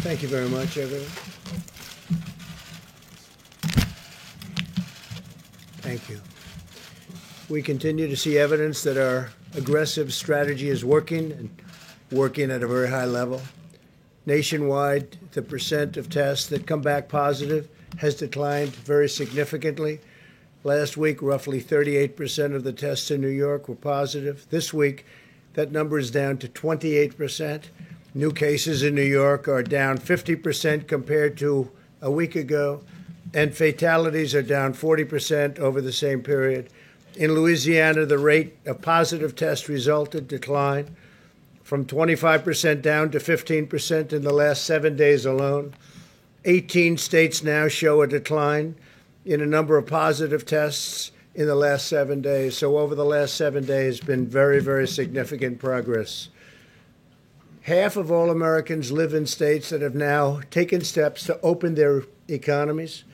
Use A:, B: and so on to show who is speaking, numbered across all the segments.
A: Thank you very much, everyone. Thank you. We continue to see evidence that our aggressive strategy is working and working at a very high level. Nationwide, the percent of tests that come back positive has declined very significantly. Last week, roughly 38% of the tests in New York were positive. This week, that number is down to 28%. New cases in New York are down 50% compared to a week ago, and fatalities are down 40% over the same period. In Louisiana, the rate of positive test resulted decline from 25% down to 15% in the last 7 days alone. 18 states now show a decline in a number of positive tests in the last 7 days. So over the last 7 days, been very, very significant progress. Half of all Americans live in states that have now taken steps to open their economies.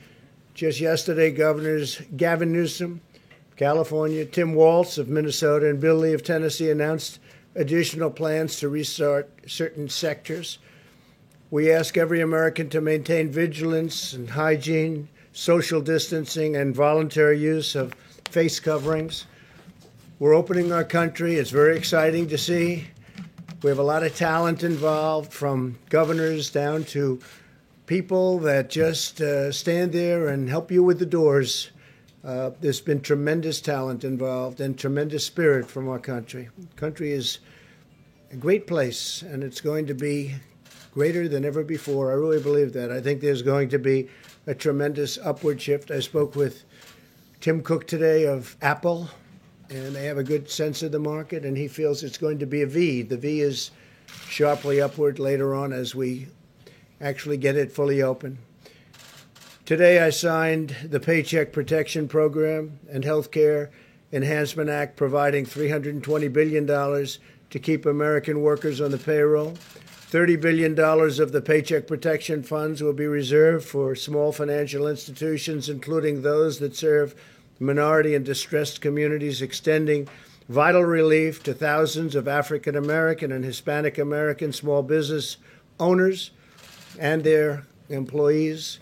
A: Just yesterday, Governors Gavin Newsom, California, Tim Walz of Minnesota, and Bill Lee of Tennessee announced additional plans to restart certain sectors. We ask every American to maintain vigilance and hygiene, social distancing, and voluntary use of face coverings. We're opening our country. It's very exciting to see. We have a lot of talent involved, from governors down to people that just stand there and help you with the doors. There's been tremendous talent involved and tremendous spirit from our country. The country is a great place, and it's going to be greater than ever before. I really believe that. I think there's going to be a tremendous upward shift. I spoke with Tim Cook today of Apple, and they have a good sense of the market, and he feels it's going to be a V. The V is sharply upward later on as we actually get it fully open. Today, I signed the Paycheck Protection Program and Healthcare Enhancement Act, providing $320 billion to keep American workers on the payroll. $30 billion of the Paycheck Protection Funds will be reserved for small financial institutions, including those that serve minority and distressed communities, extending vital relief to thousands of African American and Hispanic American small business owners and their employees.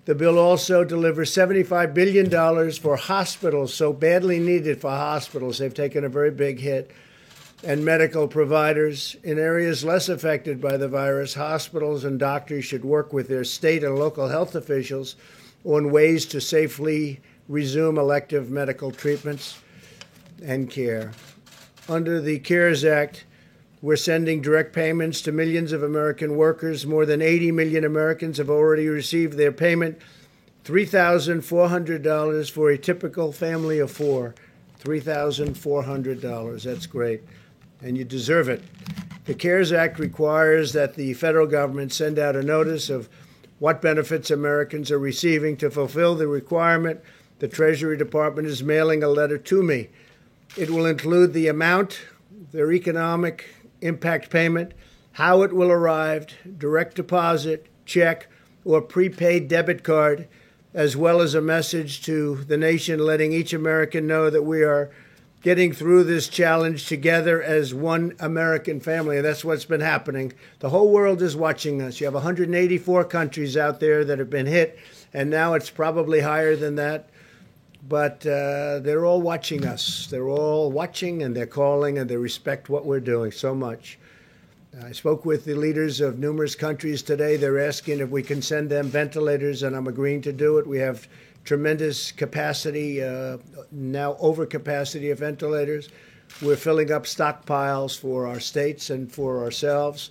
A: The bill also delivers $75 billion for hospitals, so badly needed for hospitals. They've taken a very big hit. And medical providers in areas less affected by the virus. Hospitals and doctors should work with their state and local health officials on ways to safely resume elective medical treatments and care. Under the CARES Act, we're sending direct payments to millions of American workers. More than 80 million Americans have already received their payment, $3,400 for a typical family of four. $3,400. That's great. And you deserve it. The CARES Act requires that the federal government send out a notice of what benefits Americans are receiving. To fulfill the requirement, the Treasury Department is mailing a letter to me. It will include the amount, their economic impact payment, how it will arrive, direct deposit, check, or prepaid debit card, as well as a message to the nation letting each American know that we are getting through this challenge together as one American family. And that's what's been happening. The whole world is watching us. You have 184 countries out there that have been hit, and now it's probably higher than that. But they're all watching us. They're all watching, and they're calling, and they respect what we're doing so much. I spoke with the leaders of numerous countries today. They're asking if we can send them ventilators, and I'm agreeing to do it. We have tremendous capacity, now overcapacity of ventilators. We're filling up stockpiles for our states and for ourselves.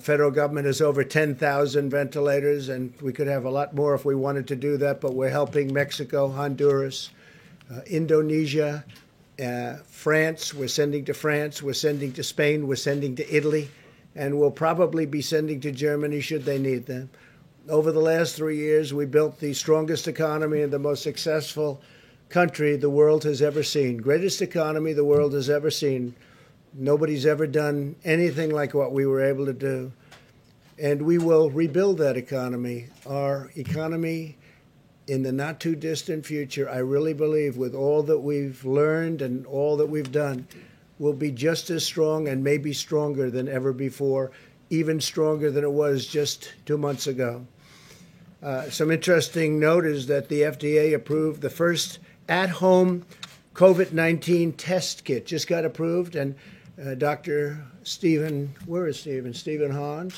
A: Federal government has over 10,000 ventilators, and we could have a lot more if we wanted to do that, but we're helping Mexico, Honduras, Indonesia, France. We're sending to France. We're sending to Spain. We're sending to Italy, and we'll probably be sending to Germany should they need them. Over the last 3 years, we built the strongest economy and the most successful country the world has ever seen. Greatest economy the world has ever seen. Nobody's ever done anything like what we were able to do. And we will rebuild that economy. Our economy in the not too distant future, I really believe, with all that we've learned and all that we've done, will be just as strong and maybe stronger than ever before, even stronger than it was just 2 months ago. Some interesting note is that the FDA approved the first at-home COVID-19 test kit. Just got approved, and Dr. Stephen, where is Stephen? Stephen Hahn,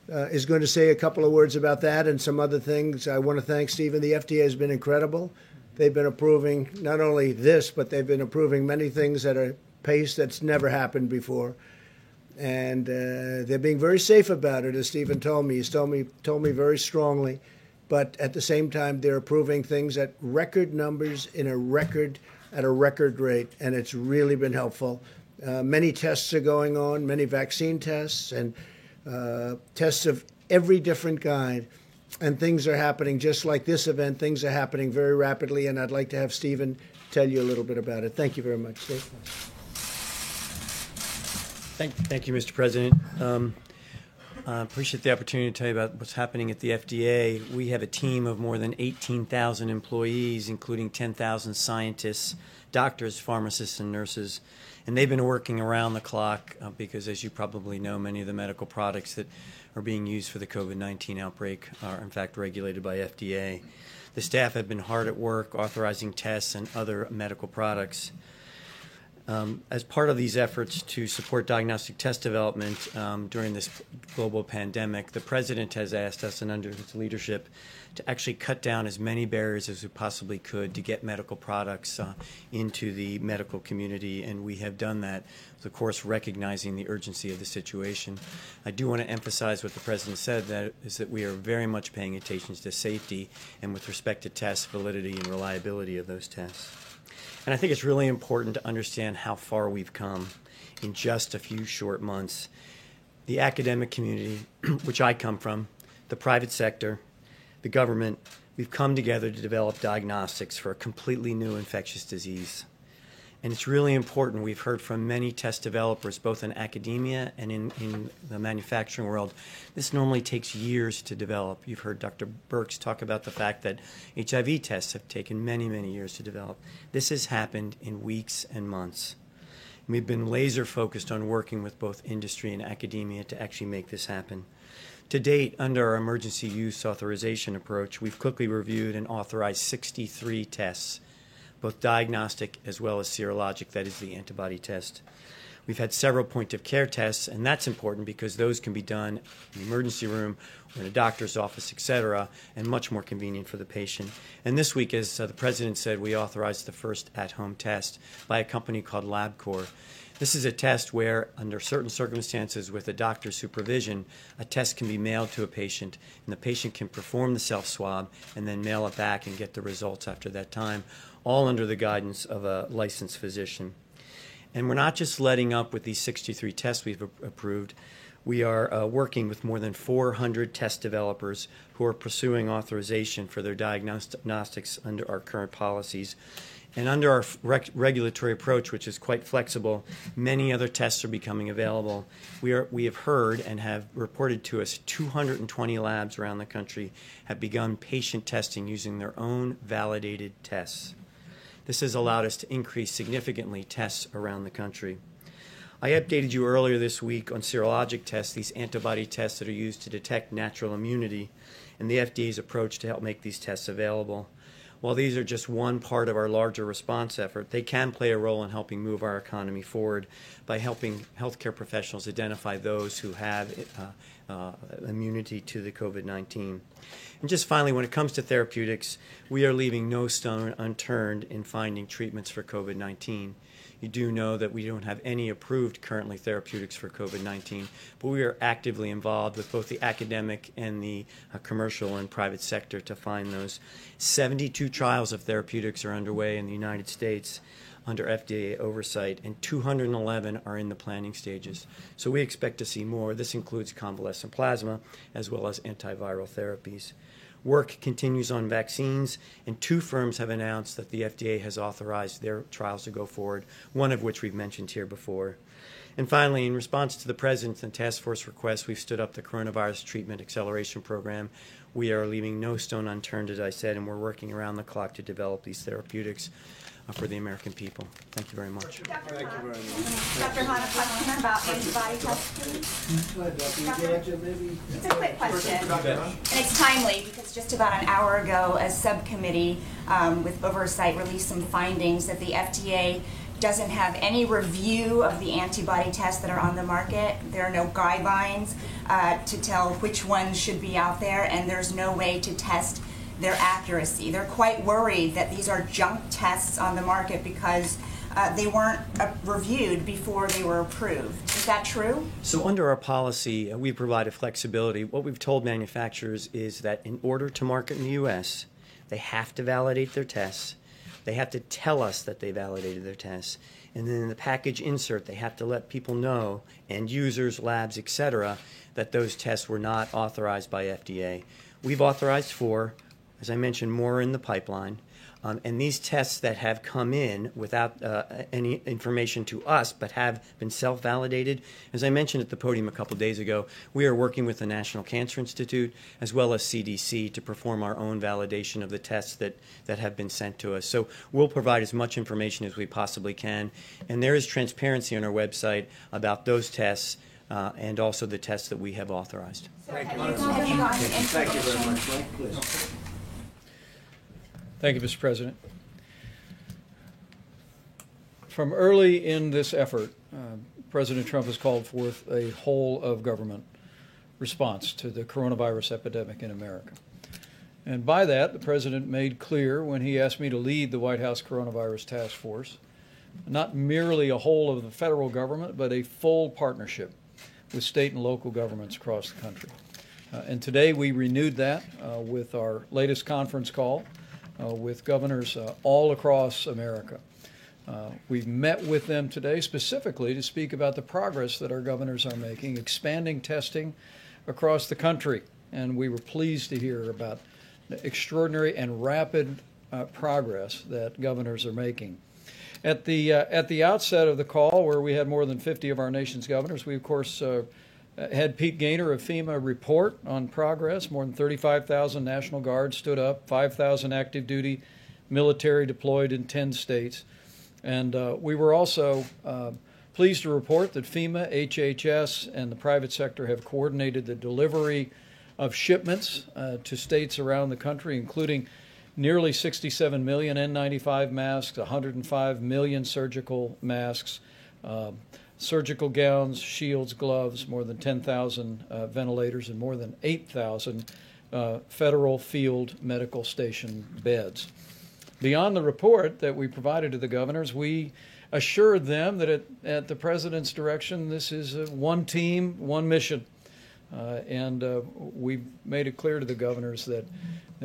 A: is going to say a couple of words about that and some other things. I want to thank Stephen. The FDA has been incredible. They've been approving not only this, but they've been approving many things at a pace that's never happened before. And they're being very safe about it, as Stephen told me. He's told me very strongly. But at the same time, they're approving things at record numbers at a record rate, and it's really been helpful. Many tests are going on, many vaccine tests, and tests of every different kind. And things are happening, just like this event, things are happening very rapidly, and I'd like to have Stephen tell you a little bit about it. Thank you very much, Steve.
B: Thank you, Mr. President. I appreciate the opportunity to tell you about what's happening at the FDA. We have a team of more than 18,000 employees, including 10,000 scientists, doctors, pharmacists, and nurses. And they've been working around the clock because, as you probably know, many of the medical products that are being used for the COVID-19 outbreak are, in fact, regulated by FDA. The staff have been hard at work authorizing tests and other medical products. As part of these efforts to support diagnostic test development during this global pandemic, the President has asked us, and under his leadership, to actually cut down as many barriers as we possibly could to get medical products into the medical community, and we have done that, of course, recognizing the urgency of the situation. I do want to emphasize what the President said, that is that we are very much paying attention to safety and with respect to test validity and reliability of those tests. And I think it's really important to understand how far we've come in just a few short months. The academic community, which I come from, the private sector, the government, we've come together to develop diagnostics for a completely new infectious disease. And it's really important. We've heard from many test developers, both in academia and in the manufacturing world. This normally takes years to develop. You've heard Dr. Birx talk about the fact that HIV tests have taken many, many years to develop. This has happened in weeks and months. And we've been laser focused on working with both industry and academia to actually make this happen. To date, under our emergency use authorization approach, we've quickly reviewed and authorized 63 tests, both diagnostic as well as serologic, that is the antibody test. We've had several point-of-care tests, and that's important because those can be done in the emergency room or in a doctor's office, et cetera, and much more convenient for the patient. And this week, as the President said, we authorized the first at-home test by a company called LabCorp. This is a test where, under certain circumstances with a doctor's supervision, a test can be mailed to a patient, and the patient can perform the self-swab and then mail it back and get the results after that time, all under the guidance of a licensed physician. And we're not just letting up with these 63 tests we've approved. We are working with more than 400 test developers who are pursuing authorization for their diagnostics under our current policies. And under our regulatory approach, which is quite flexible, many other tests are becoming available. We have heard and have reported to us 220 labs around the country have begun patient testing using their own validated tests. This has allowed us to increase significantly tests around the country. I updated you earlier this week on serologic tests, these antibody tests that are used to detect natural immunity, and the FDA's approach to help make these tests available. While these are just one part of our larger response effort, they can play a role in helping move our economy forward by helping healthcare professionals identify those who have immunity to the COVID-19. And just finally, when it comes to therapeutics, we are leaving no stone unturned in finding treatments for COVID-19. You do know that we don't have any approved currently therapeutics for COVID-19, but we are actively involved with both the academic and the commercial and private sector to find those. 72 trials of therapeutics are underway in the United States under FDA oversight, and 211 are in the planning stages. So we expect to see more. This includes convalescent plasma as well as antiviral therapies. Work continues on vaccines, and 2 firms have announced that the FDA has authorized their trials to go forward, one of which we've mentioned here before. And finally, in response to the President's and task force requests, we've stood up the Coronavirus Treatment Acceleration Program, we are leaving no stone unturned, as I said, and we're working around the clock to develop these therapeutics for the American people. Thank you very much.
C: Dr. Hahn, a question about antibody tests, please. It's a quick question, and it's timely because just about an hour ago, a subcommittee with oversight released some findings that the FDA doesn't have any review of the antibody tests that are on the market. There are no guidelines to tell which ones should be out there, and there's no way to test their accuracy. They're quite worried that these are junk tests on the market because they weren't reviewed before they were approved. Is that true?
B: So under our policy, we provided flexibility. What we've told manufacturers is that in order to market in the U.S., they have to validate their tests. They have to tell us that they validated their tests. And then in the package insert, they have to let people know, end users, labs, et cetera, that those tests were not authorized by FDA. We've authorized 4. As I mentioned, more in the pipeline. And these tests that have come in without any information to us but have been self-validated, as I mentioned at the podium a couple days ago, we are working with the National Cancer Institute as well as CDC to perform our own validation of the tests that have been sent to us. So we'll provide as much information as we possibly can. And there is transparency on our website about those tests and also the tests that we have authorized.
C: So have you gotten information?
A: Thank you very much, Mike. Please.
D: Thank you, Mr. President. From early in this effort, President Trump has called forth a whole-of-government response to the coronavirus epidemic in America. And by that, the President made clear when he asked me to lead the White House Coronavirus Task Force, not merely a whole of the federal government, but a full partnership with state and local governments across the country. And today we renewed that with our latest conference call with governors all across America. We've met with them today specifically to speak about the progress that our governors are making, expanding testing across the country. And we were pleased to hear about the extraordinary and rapid progress that governors are making. At the outset of the call, where we had more than 50 of our nation's governors, we, of course, had Pete Gaynor of FEMA report on progress. More than 35,000 National Guard stood up, 5,000 active duty military deployed in 10 states. And we were also pleased to report that FEMA, HHS, and the private sector have coordinated the delivery of shipments to states around the country, including nearly 67 million N95 masks, 105 million surgical masks, surgical gowns, shields, gloves, more than 10,000 ventilators, and more than 8,000 federal field medical station beds. Beyond the report that we provided to the governors, we assured them that at the President's direction, this is one team, one mission. And we made it clear to the governors that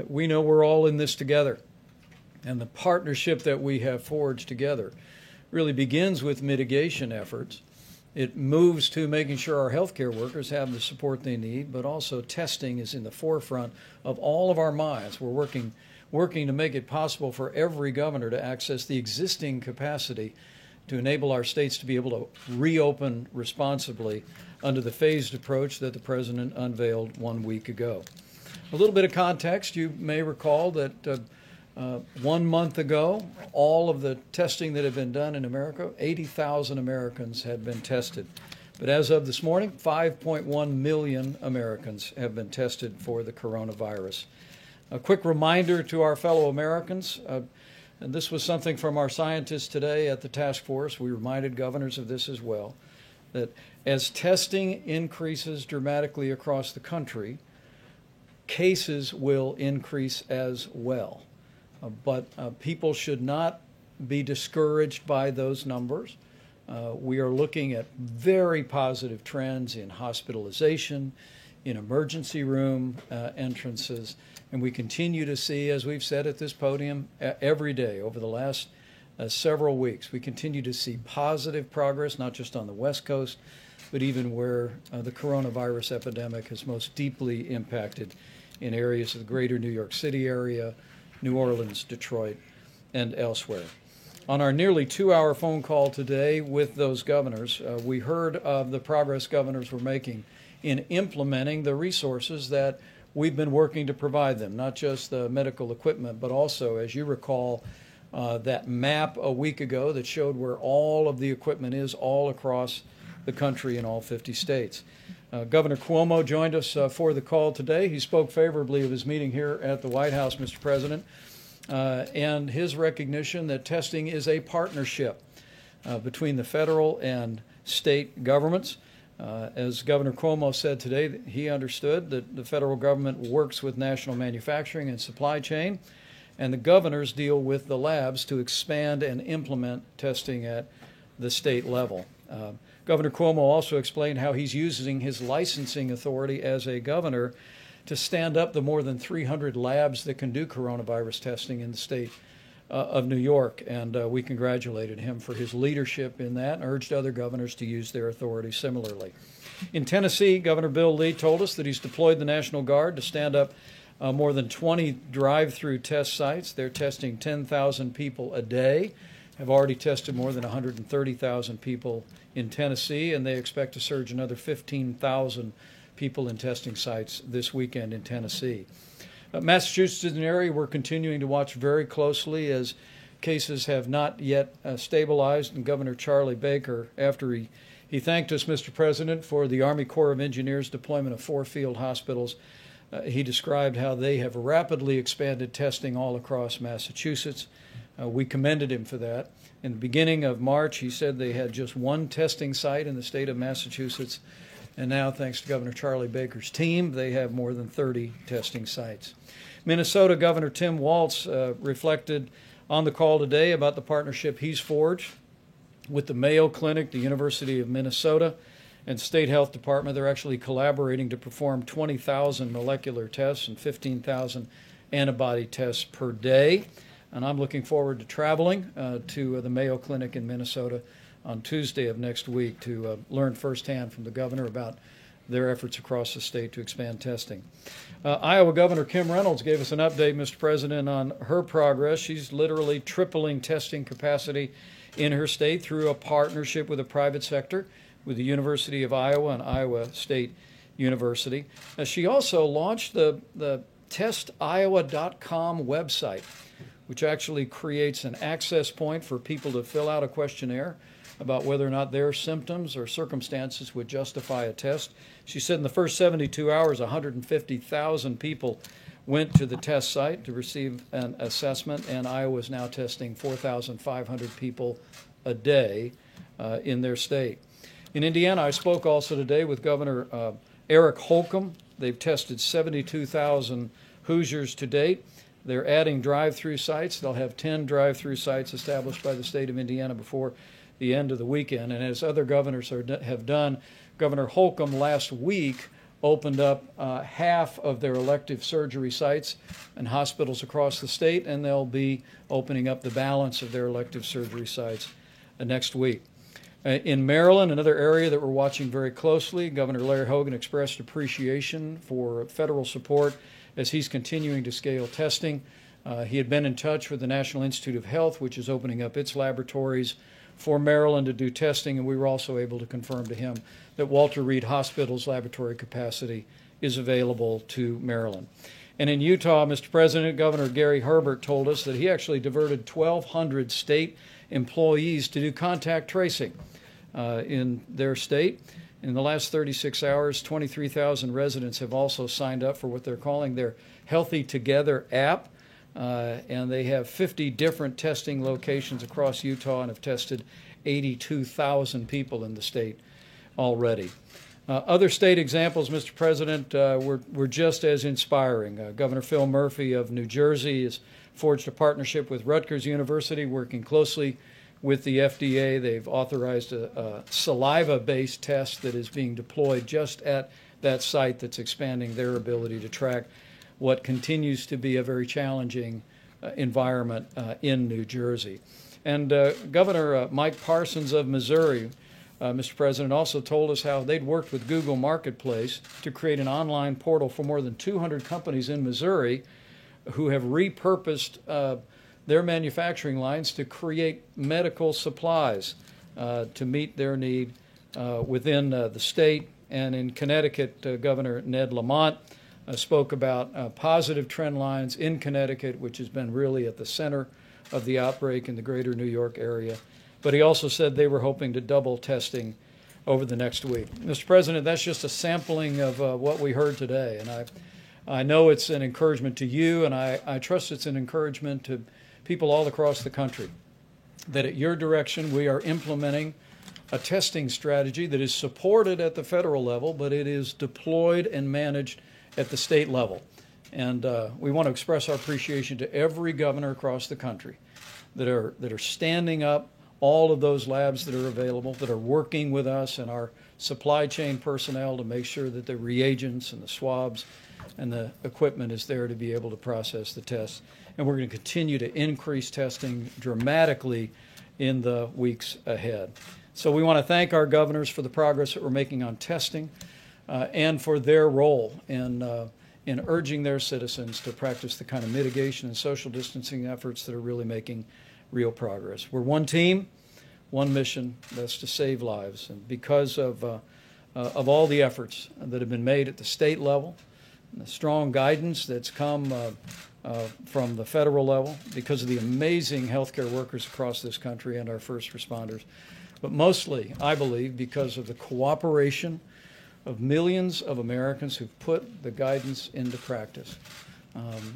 D: we know we're all in this together. And the partnership that we have forged together really begins with mitigation efforts. It moves to making sure our healthcare workers have the support they need, but also testing is in the forefront of all of our minds. We're working to make it possible for every governor to access the existing capacity to enable our states to be able to reopen responsibly under the phased approach that the President unveiled 1 week ago. A little bit of context, you may recall that 1 month ago, all of the testing that had been done in America, 80,000 Americans had been tested. But as of this morning, 5.1 million Americans have been tested for the coronavirus. A quick reminder to our fellow Americans, and this was something from our scientists today at the task force, we reminded governors of this as well, that as testing increases dramatically across the country, cases will increase as well. But people should not be discouraged by those numbers. We are looking at very positive trends in hospitalization, in emergency room entrances, and we continue to see, as we've said at this podium every day over the last several weeks, we continue to see positive progress, not just on the West Coast, but even where the coronavirus epidemic has most deeply impacted in areas of the greater New York City area, New Orleans, Detroit, and elsewhere. On our nearly 2-hour phone call today with those governors, we heard of the progress governors were making in implementing the resources that we've been working to provide them, not just the medical equipment, but also, as you recall, that map a week ago that showed where all of the equipment is all across the country in all 50 states. Governor Cuomo joined us for the call today. He spoke favorably of his meeting here at the White House, Mr. President, and his recognition that testing is a partnership between the federal and state governments. As Governor Cuomo said today, he understood that the federal government works with national manufacturing and supply chain, and the governors deal with the labs to expand and implement testing at the state level. Governor Cuomo also explained how he's using his licensing authority as a governor to stand up the more than 300 labs that can do coronavirus testing in the state of New York, and we congratulated him for his leadership in that and urged other governors to use their authority similarly. In Tennessee, Governor Bill Lee told us that he's deployed the National Guard to stand up more than 20 drive-through test sites. They're testing 10,000 people a day, have already tested more than 130,000 people in Tennessee, and they expect to surge another 15,000 people in testing sites this weekend in Tennessee. Massachusetts is an area we're continuing to watch very closely as cases have not yet stabilized, and Governor Charlie Baker, after he thanked us, Mr. President, for the Army Corps of Engineers deployment of 4 field hospitals, he described how they have rapidly expanded testing all across Massachusetts. We commended him for that. In the beginning of March, he said they had just 1 testing site in the state of Massachusetts, and now, thanks to Governor Charlie Baker's team, they have more than 30 testing sites. Minnesota Governor Tim Walz reflected on the call today about the partnership he's forged with the Mayo Clinic, the University of Minnesota, and State Health Department. They're actually collaborating to perform 20,000 molecular tests and 15,000 antibody tests per day. And I'm looking forward to traveling to the Mayo Clinic in Minnesota on Tuesday of next week to learn firsthand from the governor about their efforts across the state to expand testing. Iowa Governor Kim Reynolds gave us an update, Mr. President, on her progress. She's literally tripling testing capacity in her state through a partnership with the private sector, with the University of Iowa and Iowa State University. She also launched the testiowa.com website, which actually creates an access point for people to fill out a questionnaire about whether or not their symptoms or circumstances would justify a test. She said in the first 72 hours, 150,000 people went to the test site to receive an assessment, and Iowa is now testing 4,500 people a day in their state. In Indiana, I spoke also today with Governor Eric Holcomb. They've tested 72,000 Hoosiers to date. They're adding drive-through sites. They'll have 10 drive-through sites established by the state of Indiana before the end of the weekend. And as other governors have done, Governor Holcomb last week opened up half of their elective surgery sites and hospitals across the state, and they'll be opening up the balance of their elective surgery sites next week. In Maryland, another area that we're watching very closely, Governor Larry Hogan expressed appreciation for federal support as he's continuing to scale testing. He had been in touch with the National Institute of Health, which is opening up its laboratories for Maryland to do testing, and we were also able to confirm to him that Walter Reed Hospital's laboratory capacity is available to Maryland. And in Utah, Mr. President, Governor Gary Herbert told us that he actually diverted 1,200 state employees to do contact tracing in their state. In the last 36 hours, 23,000 residents have also signed up for what they're calling their Healthy Together app. And they have 50 different testing locations across Utah and have tested 82,000 people in the state already. Other state examples, Mr. President, were just as inspiring. Governor Phil Murphy of New Jersey has forged a partnership with Rutgers University, working closely with the FDA. They've authorized a saliva-based test that is being deployed just at that site that's expanding their ability to track what continues to be a very challenging environment in New Jersey. And Governor Mike Parsons of Missouri, Mr. President, also told us how they'd worked with Google Marketplace to create an online portal for more than 200 companies in Missouri who have repurposed their manufacturing lines to create medical supplies to meet their need within the state. And in Connecticut, Governor Ned Lamont spoke about positive trend lines in Connecticut, which has been really at the center of the outbreak in the greater New York area. But he also said they were hoping to double testing over the next week. Mr. President, that's just a sampling of what we heard today. And I know it's an encouragement to you, and I trust it's an encouragement to people all across the country, that at your direction we are implementing a testing strategy that is supported at the federal level, but it is deployed and managed at the state level. And we want to express our appreciation to every governor across the country that are standing up all of those labs that are available, that are working with us and our supply chain personnel to make sure that the reagents and the swabs and the equipment is there to be able to process the tests. And we're going to continue to increase testing dramatically in the weeks ahead. So we want to thank our governors for the progress that we're making on testing and for their role in urging their citizens to practice the kind of mitigation and social distancing efforts that are really making real progress. We're one team, one mission, that's to save lives. And because of all the efforts that have been made at the state level, and the strong guidance that's come from the federal level, because of the amazing healthcare workers across this country and our first responders, but mostly, I believe, because of the cooperation of millions of Americans who've put the guidance into practice.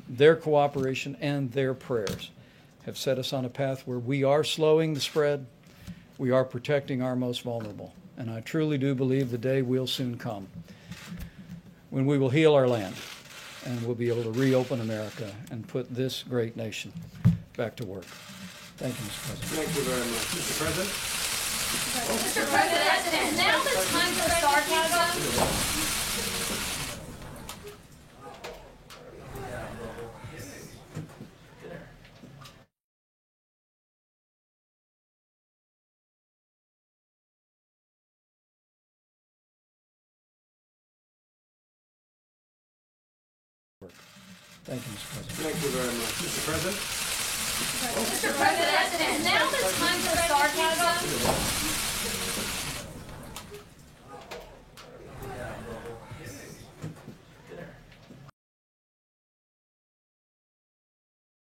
D: Their cooperation and their prayers have set us on a path where we are slowing the spread, we are protecting our most vulnerable. And I truly do believe the day will soon come when we will heal our land and we'll be able to reopen America and put this great nation back to work. Thank you, Mr. President.
E: Thank you very much. Mr. President?
F: Mr. President, now the time for sarcasm.
D: Thank you, Mr. President.
E: Thank you very much. Mr. President?
F: Mr. President, now the time for